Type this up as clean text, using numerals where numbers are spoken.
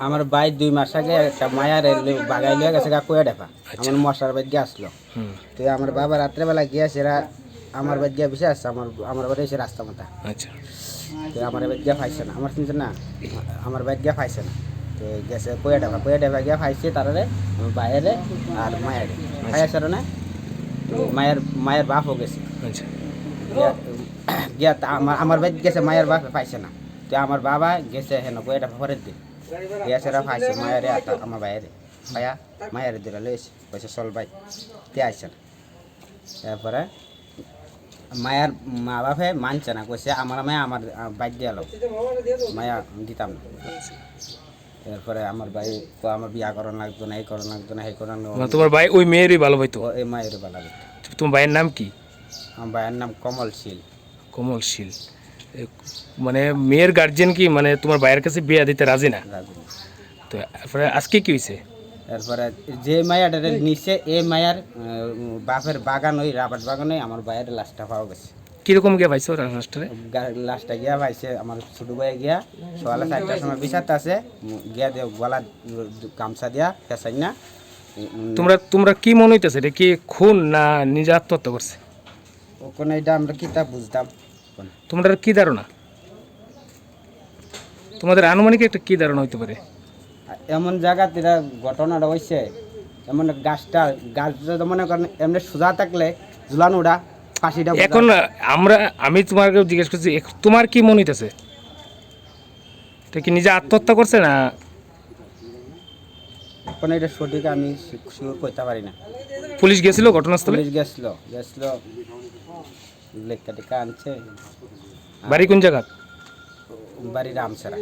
আমার ভাই 2 মাস আগে একটা মায়ার বাগাই লিয়ে গেছে কয়ে ডেপা আমার মশার বাড়ি গিয়ে আসলো। তো আমার বাবা রাত্রেবেলা গিয়েছে আমার বাড়ি গিয়ে বসে আসছে আমার বাড়ি এসে রাস্তা মাথা। আচ্ছা, তো আমার বাড়ি গিয়ে পাইছে না, আমার চিন্তা না আমার বাড়ি গিয়ে পাইছে না। তো গেছে কয়ে ডেপা গিয়ে পাইছে তারারে বাইরে আর মায়ের পাইছে না। তো মায়ের বাপও গেছে। আচ্ছা, গিয়া আমার বাড়ি গেছে মায়ের বাপ পাইছে না। তো আমার বাবা গেছে হেন কয়ে ডেপা পরের দিন গিয়েছে পাইছে মায়ের আমার বাইরে ভাইয়া মায়ের দিলে লইছে কইছে চল ভাই তে আইছে না। তারপরে মায়ের মা বাপে মানছে না, কইছে আমার মায়া আমার বাইক দিয়ে এলো মায়া দিতাম না। এরপরে আমার ভাই আমার বিয়া করানো লাগতো না, এই করানো লাগতো না, এই করানো। তোমার ভাই ওই মেয়েরই ভালো হইতো? এই মায়েরই ভালো হইতো। তোমার ভাইয়ের নাম কি? আমার ভাইয়ের নাম কমল শীল। কমল শীল। মানে মেয়ের গার্জিয়ান কি মানে তোমার ভাইয়ের কাছে বিয়া দিতে রাজি না? তো এরপরে আজকে কি হয়েছে? এরপরে যে মায়াটা নিচে এই মায়ার বাপের বাগান, ওই রাবার বাগান, আমার ভাইয়ের লাশটা পাওয়া গেছে। কিরকম গিয়া পাইছো লাশটা গিয়া পাইছে আমার ছোট ভাই গিয়া সকালে 4টার সময় বিচারতে আছে গিয়া দিয়ে গলা গামছা দিয়া পেঁচাই না। তোমরা কি মনে হইতেছে এটা কি খুন না নিজে আত্মহত্যা করছে? ওখানে এটা আমরা কি তা বুঝতাম। তোমরা কি ধারণা, তোমাদের আনুমানিক একটা কি ধারণা হইতে পারে? এমন জায়গাতে এরা ঘটনাটা হয়েছে, এমন গাছ মনে করেন এমনি সোজা থাকলে ঝুলানো ওটা ফাঁসিটা। এখন আমি তোমাকে জিজ্ঞেস করছি তোমার কি মনে হইতেছে, এটা কি নিজে আত্মহত্যা করছে না? এখন এটা সঠিক আমি শিওর করতে পারি না। পুলিশ গেছিল ঘটনাস্থলে? পুলিশ গেছিল লেখা টেখা আনছে। বাড়ি কোন জায়গা? বাড়ি রামসেরা।